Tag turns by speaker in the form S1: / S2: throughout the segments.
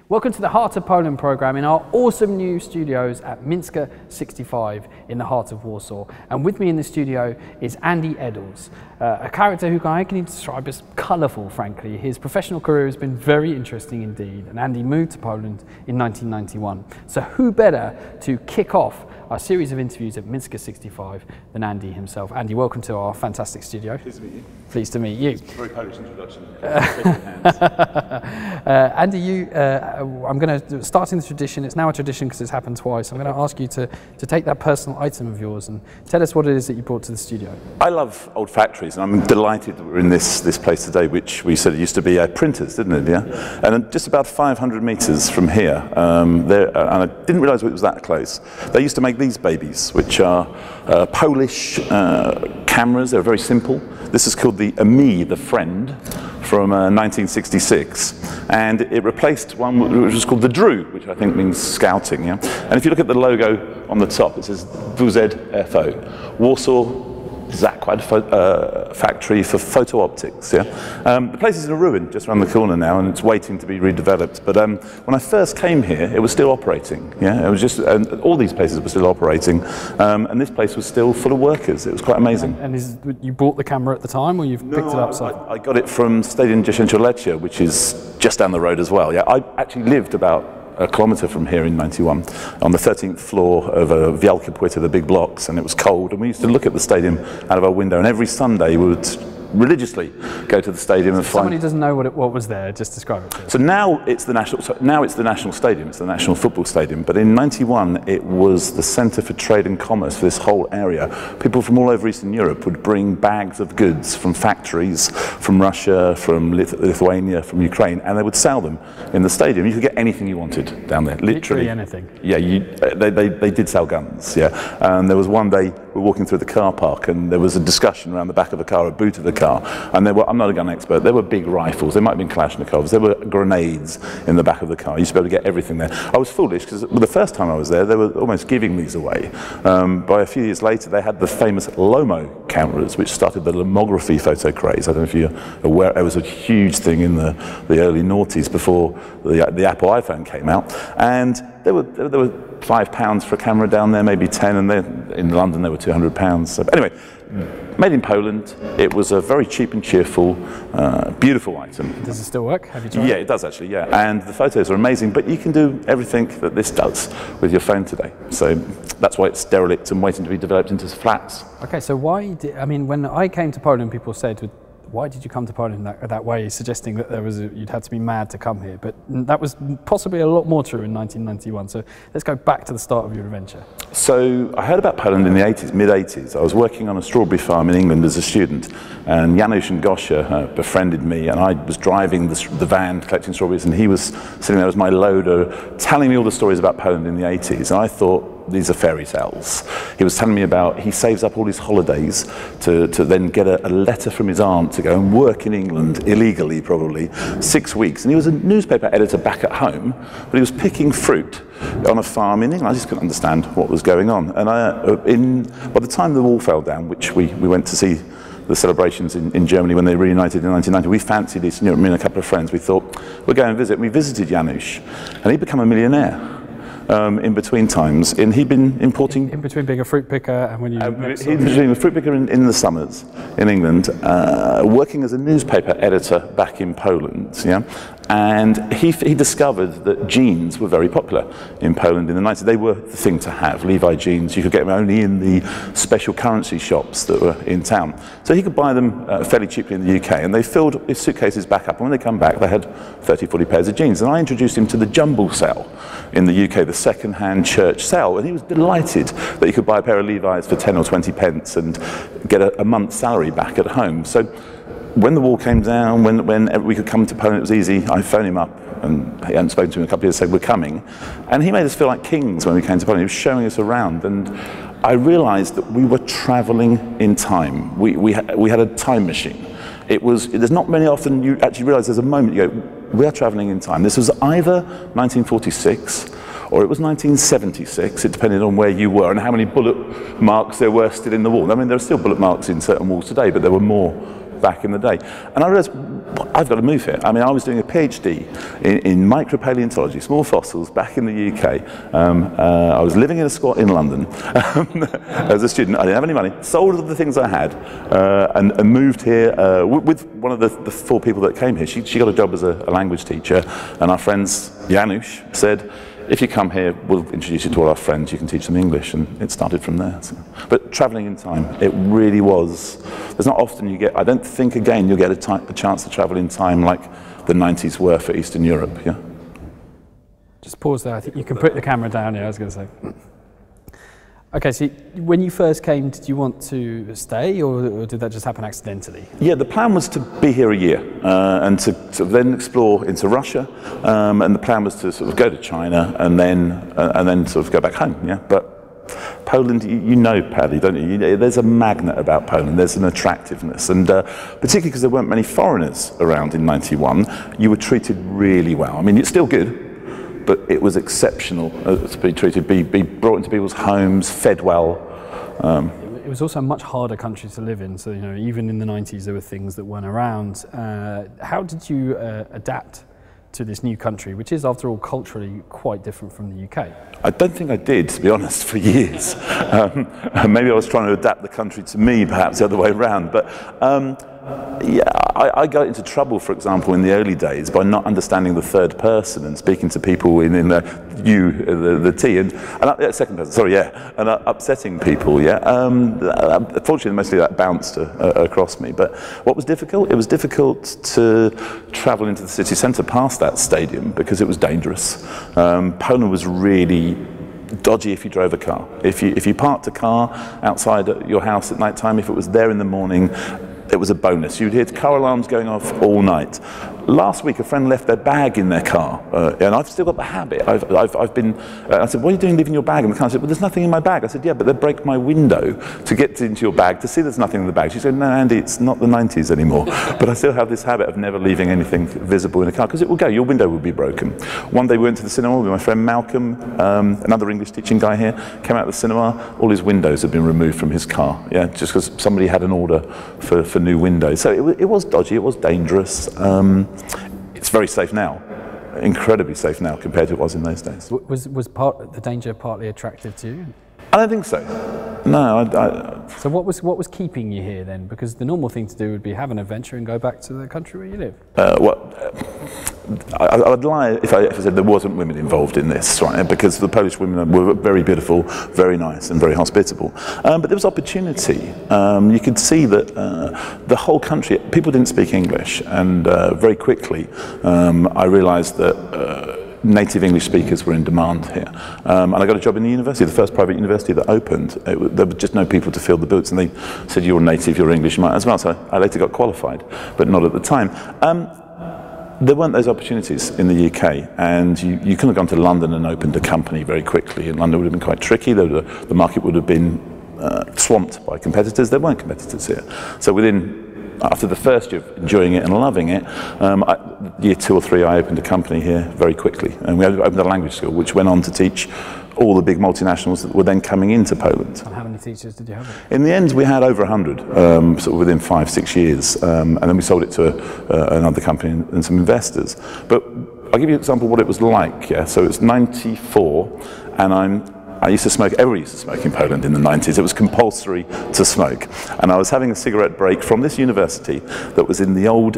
S1: Welcome to the Heart of Poland programme in our awesome new studios at Minska 65 in the heart of Warsaw. And with me in the studio is Andy Eddles, a character who I can describe as colourful, frankly. His professional career has been very interesting indeed, and Andy moved to Poland in 1991. So who better to kick off our series of interviews at Minska 65 than Andy himself. Andy, welcome to our fantastic studio.
S2: Pleased to meet you.
S1: Pleased to meet you.
S2: Very Polish introduction.
S1: Andy, I'm going to start in the tradition. It's now a tradition because it's happened twice. I'm going to ask you to take that personal item of yours and tell us what it is that you brought to the studio.
S2: I love old factories, and I'm delighted that we're in this place today, which we said it used to be printers, didn't it? Yeah. And just about 500 meters from here, and I didn't realise it was that close. They used to make these babies, which are Polish cameras. They're very simple. This is called the Me, the Friend, from 1966, and it replaced one which was called the Drew, which I think means scouting. Yeah. And if you look at the logo on the top, it says WZFO, Warsaw Zakład factory for photo optics. Yeah, the place is in a ruin just around the corner now, and it's waiting to be redeveloped. But when I first came here, it was still operating. Yeah, it was just all these places were still operating, and this place was still full of workers. It was quite amazing.
S1: And you bought the camera at the time, or you've picked it up?
S2: I got it from Stadium Dziesięciolecia, which is just down the road as well. Yeah, I actually lived about a kilometre from here in '91, on the 13th floor of a Wielkie Płyty, the big blocks, and it was cold, and we used to look at the stadium out of our window, and every Sunday we would religiously go to the stadium and find.
S1: Someone who doesn't know what was there, just describe it to us.
S2: So now it's the national. So now it's the national stadium. It's the national football stadium. But in '91, it was the centre for trade and commerce for this whole area. People from all over Eastern Europe would bring bags of goods from factories, from Russia, from Lithuania, from Ukraine, and they would sell them in the stadium. You could get anything you wanted down there, literally
S1: anything.
S2: Yeah, they did sell guns. Yeah, and there was one day we were walking through the car park, and there was a discussion around the back of the car, a boot of the car. And there were, I'm not a gun expert, there were big rifles, there might have been Kalashnikovs, there were grenades in the back of the car. You used to be able to get everything there. I was foolish because the first time I was there, they were almost giving these away. By a few years later, they had the famous Lomo cameras, which started the lomography photo craze. I don't know if you're aware, it was a huge thing in the early noughties before the Apple iPhone came out. And there were £5 for a camera down there, maybe 10, and in London they were £200. So anyway, made in Poland. It was a very cheap and cheerful, beautiful item.
S1: Does it still work? Have you tried?
S2: Yeah, it does actually. Yeah, and the photos are amazing. But you can do everything that this does with your phone today. So that's why it's derelict and waiting to be developed into flats.
S1: Okay, so why did when I came to Poland, people said, why did you come to Poland that way, suggesting that you'd had to be mad to come here? But that was possibly a lot more true in 1991. So let's go back to the start of your adventure. So I heard about Poland in the 80s, mid-80s. I was working on a strawberry farm in England as a student, and Janusz and Gosia befriended me, and I was driving the van collecting strawberries, and he was sitting there as my loader, telling me all the stories about Poland in the 80s. And I thought, these are fairy tales. He was telling me about, he saves up all his holidays to then get a letter from his aunt to go and work in England, illegally probably, 6 weeks. And he was a newspaper editor back at home, but he was picking fruit on a farm in England. I just couldn't understand what was going on. And by the time the wall fell down, which we went to see the celebrations in Germany when they reunited in 1990, we fancied Eastern Europe, me and a couple of friends. We thought, we'll go and visit. And we visited Janusz, and he'd become a millionaire. In between times, and he'd been importing. In between being a fruit picker and when you.
S2: He'd been doing a fruit picker in the summers in England, working as a newspaper editor back in Poland. Yeah, and he discovered that jeans were very popular in Poland in the 90s. They were the thing to have. Levi jeans, you could get them only in the special currency shops that were in town. So he could buy them fairly cheaply in the UK, and they filled his suitcases back up. And when they come back, they had 30, 40 pairs of jeans. And I introduced him to the jumble sale in the UK, the second-hand church sale, and he was delighted that he could buy a pair of Levi's for 10 or 20 pence and get a month's salary back at home. So when the wall came down, when we could come to Poland, it was easy. I phoned him up, and he hadn't spoken to him in a couple of years, said, we're coming. And he made us feel like kings when we came to Poland. He was showing us around, and I realized that we were traveling in time. We had a time machine. There's not many often you actually realize there's a moment you go, we are traveling in time. This was either 1946 or it was 1976, it depended on where you were and how many bullet marks there were still in the wall. I mean, there are still bullet marks in certain walls today, but there were more back in the day. And I realised, I've got to move here. I mean, I was doing a PhD in micropaleontology, small fossils, back in the UK. I was living in a squat in London as a student. I didn't have any money, sold all the things I had, and moved here with one of the 4 people that came here. She got a job as a language teacher, and our friends, Janusz, said, if you come here, we'll introduce you to all our friends, you can teach them English, and it started from there. So. But travelling in time, it really was, there's not often you get, I don't think again you'll get a chance to travel in time like the 90s were for Eastern Europe, yeah?
S1: Just pause there, I think you can put the camera down, yeah, I was going to say. Okay, so when you first came, did you want to stay, or did that just happen accidentally?
S2: Yeah, the plan was to be here a year and to sort of then explore into Russia, and the plan was to sort of go to China and then sort of go back home. Yeah, but Poland, you know, Paddy, don't you? There's a magnet about Poland. There's an attractiveness, and particularly because there weren't many foreigners around in '91, you were treated really well. I mean, it's still good. But it was exceptional to be treated, be brought into people's homes, fed well.
S1: It was also a much harder country to live in, so you know, even in the 90s there were things that weren't around. How did you adapt to this new country, which is, after all, culturally quite different from the UK?
S2: I don't think I did, to be honest, for years. Maybe I was trying to adapt the country to me, perhaps the other way around. But yeah, I got into trouble, for example, in the early days by not understanding the third person and speaking to people in the T, and second person, sorry, yeah, and upsetting people, yeah. Fortunately, mostly that bounced across me. But what was difficult? It was difficult to travel into the city centre past that stadium because it was dangerous. Poland was really dodgy if you drove a car. If you parked a car outside your house at night time, if it was there in the morning, it was a bonus. You'd hear car alarms going off all night. Last week, a friend left their bag in their car, and I've still got the habit. I've been. I said, "What are you doing, leaving your bag in the car?" I said, "Well, there's nothing in my bag." I said, "Yeah, but they break my window to get into your bag to see there's nothing in the bag." She said, "No, Andy, it's not the 90s anymore." But I still have this habit of never leaving anything visible in a car because it will go. Your window will be broken. One day we went to the cinema with my friend Malcolm, another English teaching guy here. Came out of the cinema, all his windows had been removed from his car. Yeah, just because somebody had an order for new windows. So it was dodgy. It was dangerous. It's very safe now, incredibly safe now compared to what it was in those days.
S1: Was the danger partly attractive to you?
S2: I don't think so. No.
S1: So what was keeping you here then? Because the normal thing to do would be have an adventure and go back to the country where you live.
S2: I would lie if I said there wasn't women involved in this, right? Because the Polish women were very beautiful, very nice, and very hospitable. But there was opportunity. You could see that the whole country, people didn't speak English, and very quickly I realised that native English speakers were in demand here. And I got a job in the university, the first private university that opened. There were just no people to fill the boots, and they said, "You're native, you're English, you might as well." So I later got qualified, but not at the time. There weren't those opportunities in the UK, and you couldn't have gone to London and opened a company very quickly. In London it would have been quite tricky. The market would have been swamped by competitors. There weren't competitors here. So after the first year of enjoying it and loving it, year 2 or 3 I opened a company here very quickly, and we opened a language school which went on to teach all the big multinationals that were then coming into Poland.
S1: And how many teachers did you have?
S2: In the end, we had over 100, sort of within 5-6 years, and then we sold it to another company and some investors. But I'll give you an example of what it was like. Yeah, so it's '94, and I used to smoke. Everybody used to smoke in Poland in the 90s. It was compulsory to smoke. And I was having a cigarette break from this university that was in the old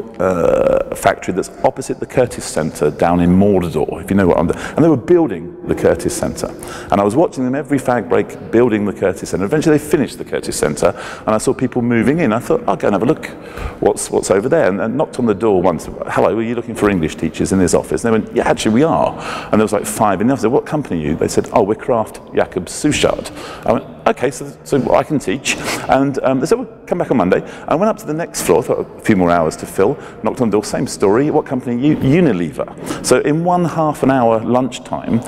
S2: factory that's opposite the Curtis Centre down in Mordor, if you know what I'm doing. And they were building the Curtis Centre. And I was watching them every fag break building the Curtis Centre. Eventually they finished the Curtis Centre, and I saw people moving in. I thought, I'll go and have a look what's over there. And knocked on the door once. "Hello, are you looking for English teachers in this office?" And they went, "Yeah, actually we are." And there was like 5 in the office. I said, "What company are you?" They said, "Oh, we're Kraft Jacob Suchard." I went, "Okay, so I can teach." And they said, "Well, come back on Monday." I went up to the next floor, thought a few more hours to fill, knocked on the door, same story. "What company are you?" "Unilever." So in 1/2 an hour lunchtime,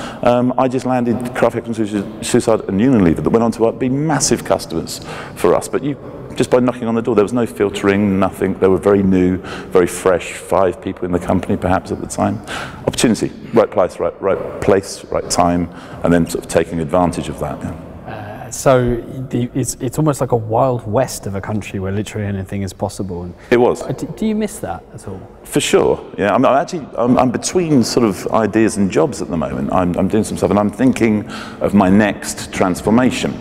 S2: I just landed Kraft Jacob Suchard and Unilever that went on to be massive customers for us. But just by knocking on the door, there was no filtering, nothing. They were very new, very fresh, 5 people in the company perhaps at the time. Opportunity, right place, right time, and then sort of taking advantage of that. Yeah.
S1: It's almost like a wild west of a country where literally anything is possible. And
S2: it was.
S1: Do you miss that at all?
S2: For sure, yeah. I'm between sort of ideas and jobs at the moment. I'm doing some stuff, and I'm thinking of my next transformation.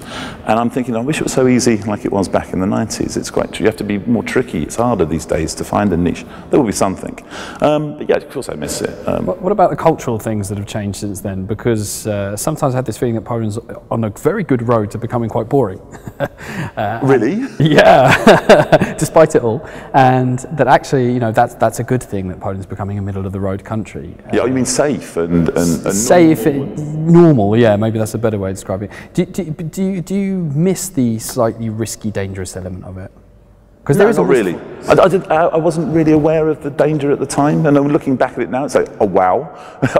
S2: And I'm thinking, I wish it was so easy like it was back in the 90s. It's quite true. You have to be more tricky. It's harder these days to find a niche. There will be something. But yeah, of course I miss it.
S1: What about the cultural things that have changed since then? Because sometimes I had this feeling that Poland's on a very good road to becoming quite boring.
S2: Really?
S1: Yeah, despite it all. And that actually, you know, that's a good thing that Poland's becoming a middle-of-the-road country.
S2: Yeah, you mean safe and
S1: safe, normal? Yeah, maybe that's a better way of describing it. Do you miss the slightly risky, dangerous element of it? Because
S2: no, not really. I wasn't really aware of the danger at the time, and I'm looking back at it now. It's like, oh wow,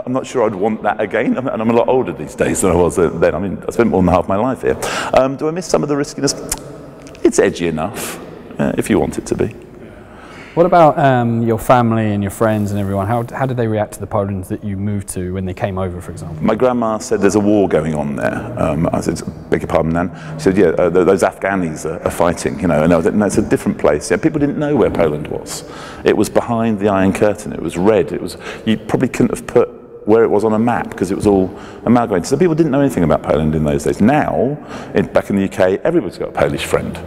S2: I'm not sure I'd want that again. And I'm a lot older these days than I was then. I mean, I spent more than half my life here. Do I miss some of the riskiness? It's edgy enough, if you want it to be.
S1: What about your family and your friends and everyone? How did they react to the Poland that you moved to when they came over, for example?
S2: My grandma said there's a war going on there. I said, beg your pardon, Nan. She said, yeah, those Afghanis are fighting, you know. And I said, no, it's a different place. Yeah, people didn't know where Poland was. It was behind the Iron Curtain. It was red. You probably couldn't have put where it was on a map because it was all amalgamated. So people didn't know anything about Poland in those days. Now, back in the UK, everybody's got a Polish friend.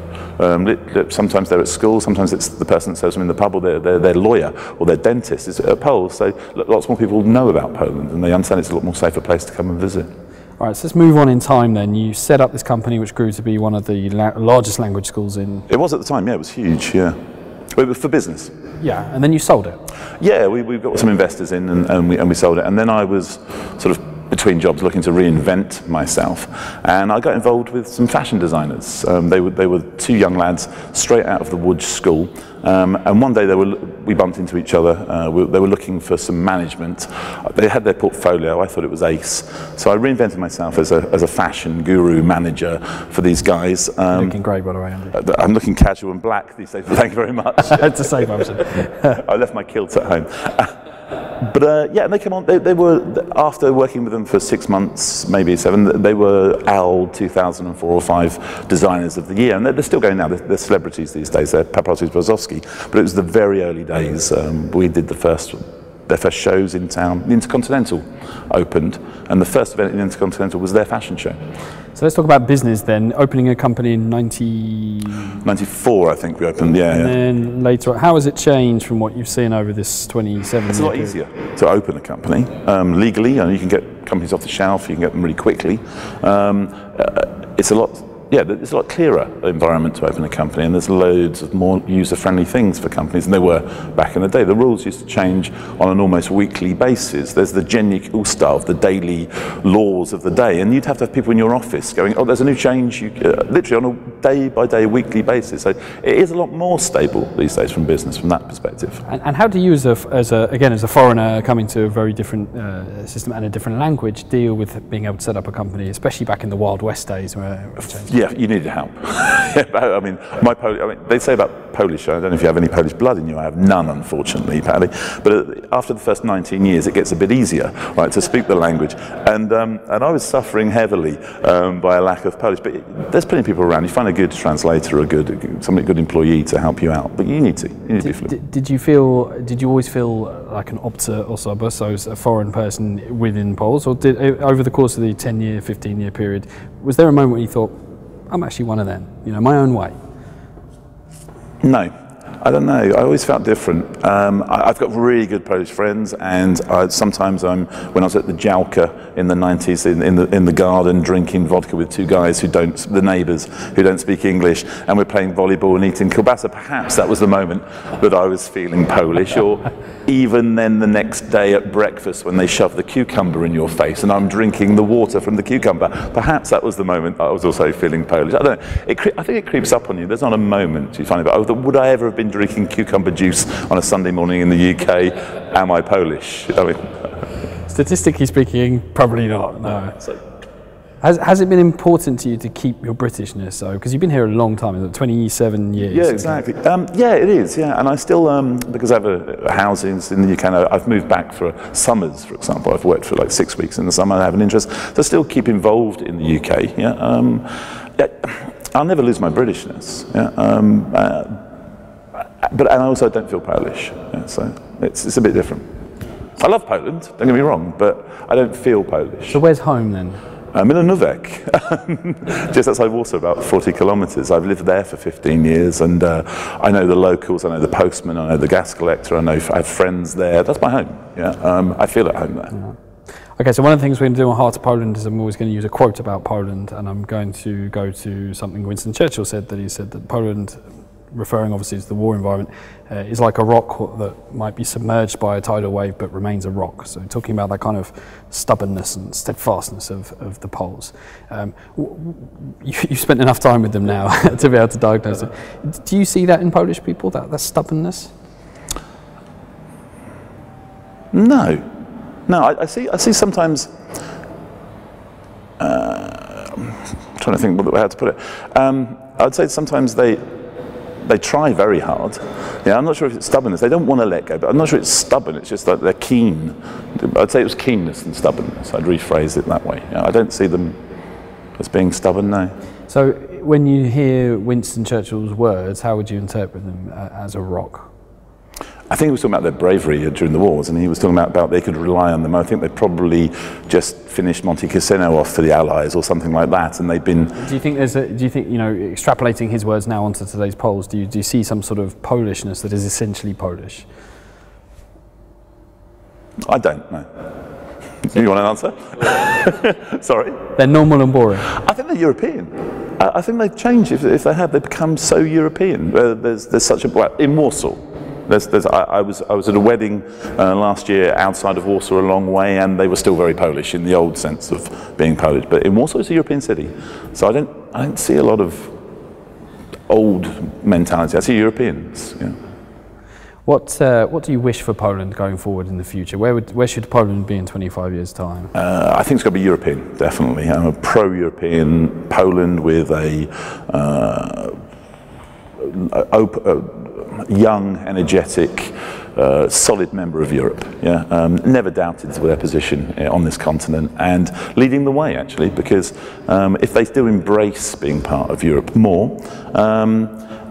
S2: Sometimes they're at school, sometimes it's the person that serves them in the pub, or their lawyer or their dentist is a Pole. So lots more people know about Poland, and they understand it's a lot more safer place to come and visit.
S1: All right, so let's move on in time then. You set up this company which grew to be one of the largest language schools in...
S2: It was at the time, yeah, it was huge, yeah. It was for business.
S1: Yeah, and then you sold it.
S2: Yeah, we got some investors in and we sold it. And then I was sort of between jobs looking to reinvent myself, and I got involved with some fashion designers. They were two young lads straight out of the Wood School, and one day we bumped into each other. They were looking for some management. They had their portfolio. I thought it was ace, so I reinvented myself as a fashion guru manager for these guys.
S1: You're looking great, by the way, Andy.
S2: I'm looking casual and black these days, but thank you very much.
S1: It's a safe option.
S2: I left my kilt at home. But yeah, and they came on. They were, after working with them for 6 months, maybe 7. They were AL 2004 or 5 designers of the year, and they're still going now. They're celebrities these days. They're Paparazzi Brzozowski. But it was the very early days. We did their first shows in town. The Intercontinental opened, and the first event in the Intercontinental was their fashion show.
S1: So let's talk about business then. Opening a company in 94,
S2: I think we opened, yeah.
S1: And then later on, how has it changed from what you've seen over this 27 years?
S2: It's a lot easier to open a company legally. You can get companies off the shelf, you can get them really quickly. It's a lot clearer environment to open a company, and there's loads of more user-friendly things for companies than there were back in the day. The rules used to change on an almost weekly basis. There's the Dziennik Ustaw, the daily laws of the day, and you'd have to have people in your office going, oh, there's a new change, literally on a day-by-day, weekly basis. So it is a lot more stable these days from business, from that perspective.
S1: And how do you, as a foreigner coming to a very different system and a different language, deal with being able to set up a company, especially back in the Wild West days where it changed?
S2: Yeah, you needed help. I mean, they say about Polish, I don't know if you have any Polish blood in you, I have none, unfortunately, Paddy, but after the first 19 years it gets a bit easier, right, to speak the language, and I was suffering heavily by a lack of Polish, but there's plenty of people around. You find a good translator, a good employee to help you out, but you need to be fluent. Did
S1: you always feel like an obca osoba, so as a foreign person within Poles, or over the course of the 10-year, 15-year period, was there a moment when you thought, I'm actually one of them, my own way?
S2: No, I don't know. I always felt different. I've got really good Polish friends, and sometimes when I was at the Działka in the 90s, in the garden, drinking vodka with two guys the neighbours who don't speak English, and we're playing volleyball and eating kielbasa. Perhaps that was the moment that I was feeling Polish, or even then the next day at breakfast when they shove the cucumber in your face and I'm drinking the water from the cucumber. Perhaps that was the moment I was also feeling Polish. I don't know. I think it creeps up on you. There's not a moment you find about, would I ever have been drinking cucumber juice on a Sunday morning in the UK? Am I Polish? I mean,
S1: statistically speaking, probably not. No. Has it been important to you to keep your Britishness, though? Because you've been here a long time, 27 years.
S2: Yeah, exactly. Yeah, it is, yeah. And I still, because I have housings in the UK, I've moved back for summers, for example. I've worked for like 6 weeks in the summer, I have an interest. So I still keep involved in the UK, yeah. I'll never lose my Britishness. Yeah? But I also don't feel Polish. Yeah? So it's a bit different. I love Poland, don't get me wrong, but I don't feel Polish.
S1: So where's home then?
S2: Milanówek, just outside Warsaw, about 40 kilometres. I've lived there for 15 years, and I know the locals, I know the postman, I know the gas collector, I have friends there. That's my home. Yeah, I feel at home there.
S1: Yeah. Okay, so one of the things we're going to do on Heart of Poland is I'm always going to use a quote about Poland, and I'm going to go to something Winston Churchill said, that he said that Poland, referring obviously to the war environment, is like a rock that might be submerged by a tidal wave but remains a rock. So talking about that kind of stubbornness and steadfastness of the Poles. You've spent enough time with them now to be able to diagnose it. Do you see that in Polish people, that stubbornness?
S2: No. I see sometimes, I'm trying to think how to put it. I'd say sometimes they try very hard. Yeah, I'm not sure if it's stubbornness. They don't want to let go, but I'm not sure it's stubborn. It's just that they're keen. I'd say it was keenness and stubbornness. I'd rephrase it that way. Yeah, I don't see them as being stubborn, no.
S1: So when you hear Winston Churchill's words, how would you interpret them as a rock?
S2: I think he was talking about their bravery during the wars, and he was talking about they could rely on them. I think they probably just finished Monte Cassino off for the Allies or something like that, and they've been.
S1: Do you think extrapolating his words now onto today's Poles, do you see some sort of Polishness that is essentially Polish?
S2: I don't know. You want an answer? Sorry.
S1: They're normal and boring.
S2: I think they're European. I think they've changed. If they have, they've become so European. There's such a in Warsaw. I was at a wedding last year outside of Warsaw a long way, and they were still very Polish in the old sense of being Polish. But in Warsaw, it's a European city, so I don't see a lot of old mentality. I see Europeans. Yeah.
S1: What do you wish for Poland going forward in the future? Where should Poland be in 25 years' time?
S2: I think it's got to be European, definitely. I'm a pro-European Poland with a young, energetic, solid member of Europe. Yeah, never doubted their position on this continent, and leading the way actually, because if they do embrace being part of Europe more,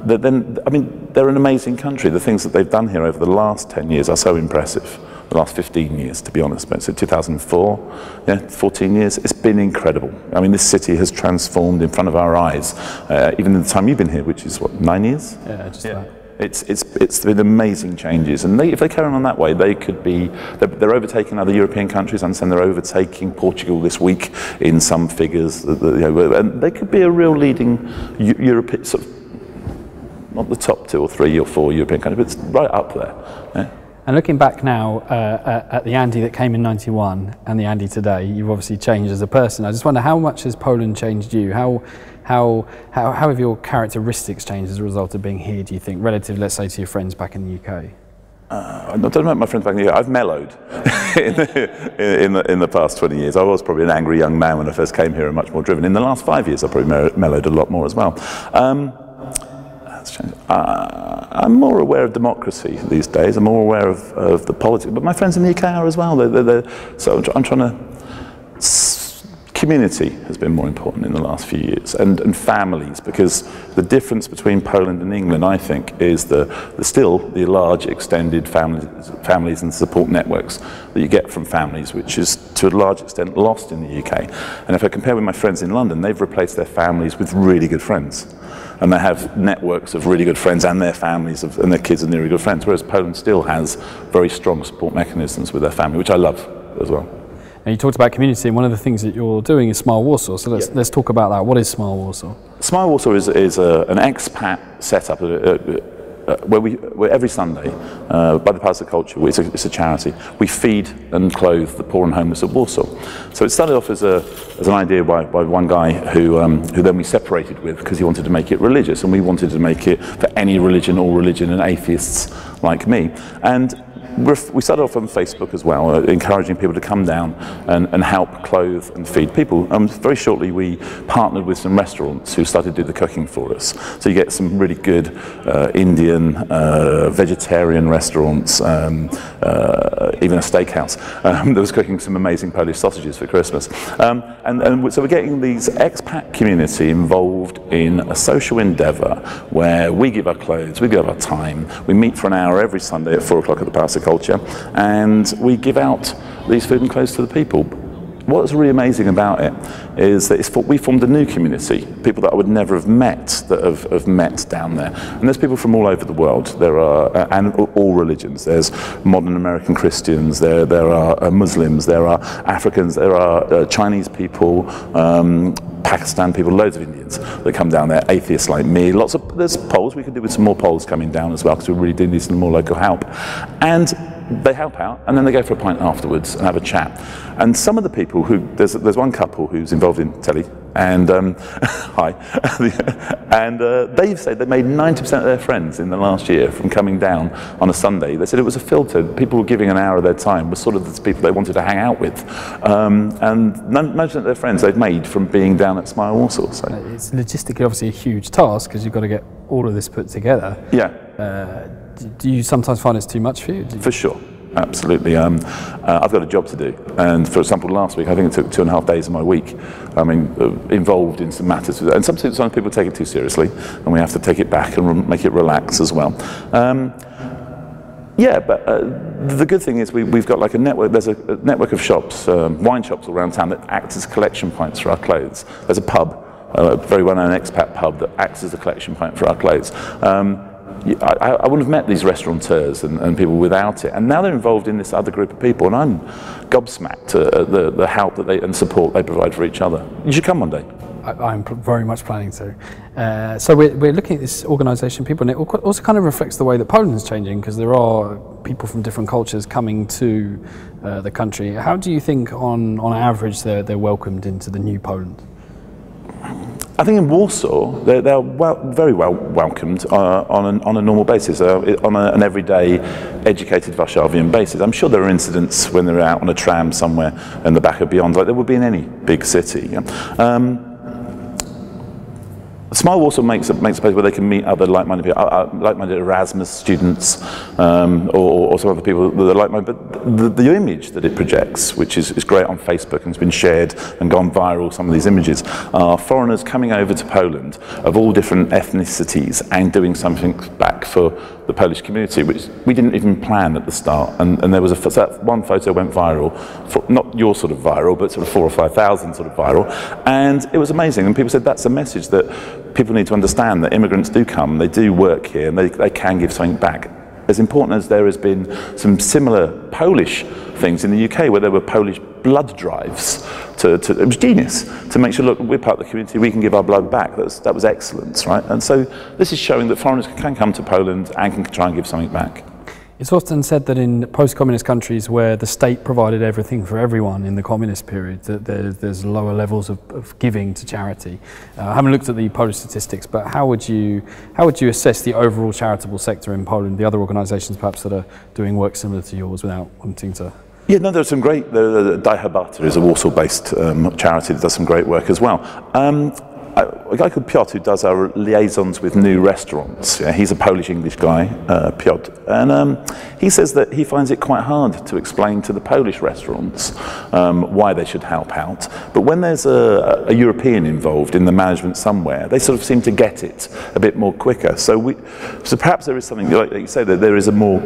S2: then I mean they're an amazing country. The things that they've done here over the last 10 years are so impressive. The last 15 years, to be honest, but so 2004, yeah, 14 years, it's been incredible. I mean, this city has transformed in front of our eyes, even in the time you've been here, which is what, 9 years?
S1: Yeah, just that.
S2: It's been amazing changes, and if they carry on that way, they could be. They're overtaking other European countries. I understand they're overtaking Portugal this week in some figures, and they could be a real leading European, sort of, not the top 2 or 3 or 4 European countries, but it's right up there. Yeah.
S1: And looking back now at the Andy that came in '91 and the Andy today, you've obviously changed as a person. I just wonder, how much has Poland changed you? How have your characteristics changed as a result of being here, do you think, relative, let's say, to your friends back in the UK?
S2: I don't know about my friends back in the UK. I've mellowed in the past 20 years. I was probably an angry young man when I first came here and much more driven. In the last 5 years, I've probably mellowed a lot more as well. I'm more aware of democracy these days. I'm more aware of the politics. But my friends in the UK are as well. So I'm trying to. Community has been more important in the last few years, and families, because the difference between Poland and England, I think, is still the large extended families and support networks that you get from families, which is to a large extent lost in the UK. And if I compare with my friends in London, they've replaced their families with really good friends. And they have networks of really good friends and their families and their kids and their really good friends, whereas Poland still has very strong support mechanisms with their family, which I love as well.
S1: And you talked about community, and one of the things that you're doing is Smile Warsaw. So let's talk about that. What is Smile Warsaw?
S2: Smile Warsaw is an expat setup where every Sunday, by the Palace of Culture, it's a charity. We feed and clothe the poor and homeless of Warsaw. So it started off as an idea by one guy who then we separated with, because he wanted to make it religious, and we wanted to make it for any religion, all religion, and atheists like me. And we started off on Facebook as well, encouraging people to come down and help clothe and feed people. Very shortly we partnered with some restaurants who started to do the cooking for us. So you get some really good Indian, vegetarian restaurants, even a steakhouse that was cooking some amazing Polish sausages for Christmas. And so we're getting these expat community involved in a social endeavour where we give our clothes, we give our time, we meet for an hour every Sunday at 4 o'clock at the Palace of Culture, and we give out these food and clothes to the people. What's really amazing about it is that we formed a new community, people that I would never have met, that have met down there. And there's people from all over the world. There are, and all religions. There's modern American Christians, there are Muslims, there are Africans, there are Chinese people, Pakistan people, loads of Indians that come down there, atheists like me, there's Poles, we could do with some more Poles coming down as well, because we really do need some more local help. And they help out, and then they go for a pint afterwards and have a chat. And some of the people there's one couple who's involved in telly, and hi, and they've said they made 90% of their friends in the last year from coming down on a Sunday. They said it was a filter. People were giving an hour of their time, were sort of the people they wanted to hang out with, and 90% of their friends they've made from being down at Smile Warsaw. So
S1: it's logistically obviously a huge task because you've got to get all of this put together.
S2: Yeah.
S1: Do you sometimes find it's too much for you?
S2: For sure, absolutely. I've got a job to do, and for example, last week I think it took 2.5 days of my week. I mean, involved in some matters, and some people take it too seriously, and we have to take it back and make it relax as well. Yeah, but the good thing is we've got like a network. There's a network of shops, wine shops all around town that act as collection points for our clothes. There's a pub, a very well-known expat pub that acts as a collection point for our clothes. I wouldn't have met these restaurateurs and people without it, and now they're involved in this other group of people, and I'm gobsmacked at the help that and support they provide for each other. You should come one day.
S1: I'm very much planning to. So we're looking at this organisation, people, and it also kind of reflects the way that Poland is changing, because there are people from different cultures coming to the country. How do you think, on average, they're welcomed into the new Poland?
S2: I think in Warsaw, they're very well welcomed on a normal basis, on an everyday educated Warszawian basis. I'm sure there are incidents when they're out on a tram somewhere in the back of beyond, like there would be in any big city. Smile Warsaw makes a place where they can meet other like-minded people, like-minded Erasmus students, or some other people that are like-minded. But the image that it projects, which is great on Facebook and has been shared and gone viral, some of these images, are foreigners coming over to Poland of all different ethnicities and doing something back for the Polish community, which we didn't even plan at the start. And there was one photo went viral, not your sort of viral, but sort of 4,000 or 5,000 sort of viral, and it was amazing. And people said that's a message that people need to understand, that immigrants do come, they do work here, and they can give something back. As important as there has been some similar Polish things in the UK, where there were Polish blood drives, it was genius, to make sure, look, we're part of the community, we can give our blood back. That was excellence, right? And so this is showing that foreigners can come to Poland and can try and give something back.
S1: It's often said that in post-communist countries where the state provided everything for everyone in the communist period, that there's lower levels of giving to charity. I haven't looked at the Polish statistics, but how would you assess the overall charitable sector in Poland, the other organisations perhaps that are doing work similar to yours without wanting to?
S2: Yeah, no, there's some great, Die Herbata is a Warsaw-based charity that does some great work as well. A guy called Piotr, who does our liaisons with new restaurants. Yeah, he's a Polish-English guy, Piotr, and he says that he finds it quite hard to explain to the Polish restaurants why they should help out. But when there's a European involved in the management somewhere, they sort of seem to get it a bit more quicker. So perhaps there is something, like you say, that there is a more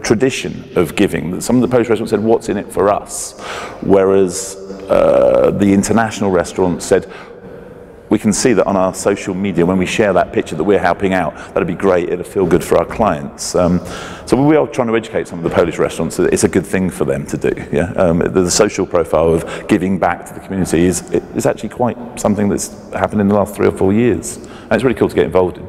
S2: tradition of giving. Some of the Polish restaurants said, "What's in it for us?" Whereas the international restaurants said, we can see that on our social media, when we share that picture that we're helping out, that'd be great, it'll feel good for our clients. So we are trying to educate some of the Polish restaurants that it's a good thing for them to do. Yeah? The social profile of giving back to the community is actually quite something that's happened in the last 3 or 4 years. And it's really cool to get involved in.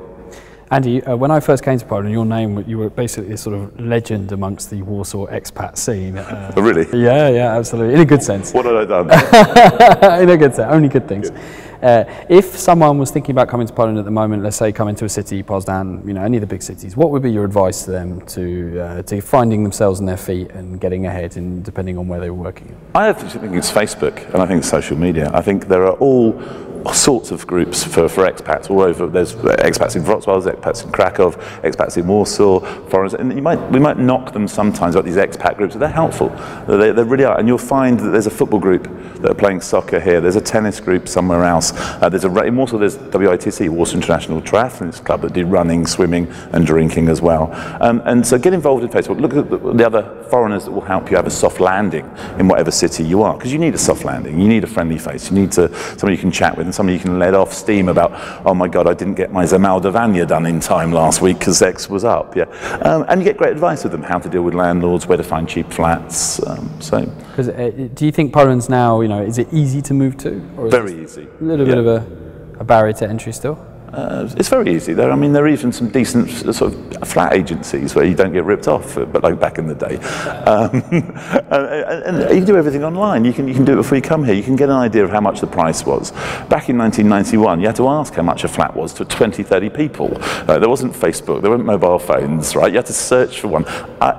S1: Andy, when I first came to Poland, your name, you were basically a sort of legend amongst the Warsaw expat scene.
S2: Oh, really?
S1: Yeah, absolutely. In a good sense.
S2: What had I done?
S1: In a good sense, only good things. If someone was thinking about coming to Poland at the moment, let's say coming to a city, Poznan, any of the big cities, what would be your advice to them to finding themselves on their feet and getting ahead, and depending on where they were working?
S2: I actually think it's Facebook, and I think it's social media. I think there are all sorts of groups for expats all over. There's expats in Wrocław, expats in Krakow, expats in Warsaw, foreigners, and we might knock them sometimes about these expat groups, but they're helpful. They really are, and you'll find that there's a football group that are playing soccer here. There's a tennis group somewhere else. In Warsaw there's WITC, Warsaw International Triathlons Club, that do running, swimming, and drinking as well. And so get involved in Facebook. Look at the other foreigners that will help you have a soft landing in whatever city you are, because you need a soft landing. You need a friendly face. You need somebody you can chat with, and somebody you can let off steam about, oh my God, I didn't get my Zamaldovania done in time last week because X was up. Yeah, and you get great advice with them, how to deal with landlords, where to find cheap flats.
S1: Because do you think Poland's now, is it easy to move to? Or is
S2: very easy.
S1: A little bit of a barrier to entry still?
S2: It's very easy. There are even some decent sort of flat agencies where you don't get ripped off, but like back in the day. And you can do everything online. You can do it before you come here. You can get an idea of how much the price was. Back in 1991, you had to ask how much a flat was to 20, 30 people. There wasn't Facebook, there weren't mobile phones, right? You had to search for one.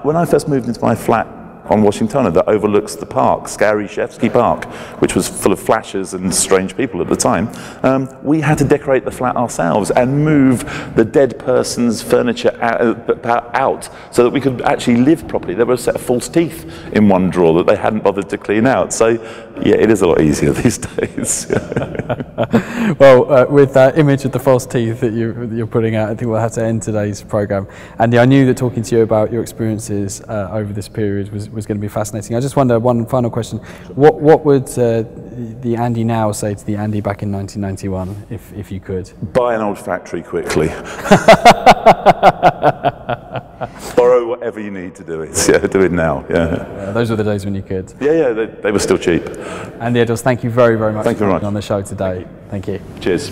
S2: When I first moved into my flat on Washington that overlooks the park, Scary Shevsky Park, which was full of flashes and strange people at the time, we had to decorate the flat ourselves and move the dead person's furniture out so that we could actually live properly. There were a set of false teeth in one drawer that they hadn't bothered to clean out. So yeah, it is a lot easier these days.
S1: Well, with that image of the false teeth that you're putting out, I think we'll have to end today's programme. Andy, I knew that talking to you about your experiences over this period was going to be fascinating. I just wonder, one final question. What would the Andy now say to the Andy back in 1991, if you could?
S2: Buy an old factory quickly. Borrow whatever you need to do it. Yeah, do it now. Yeah.
S1: Those were the days when you could.
S2: Yeah, they were still cheap.
S1: Andy Eddles, thank you very, very much
S2: for being
S1: on the show today. Thank you.
S2: Cheers.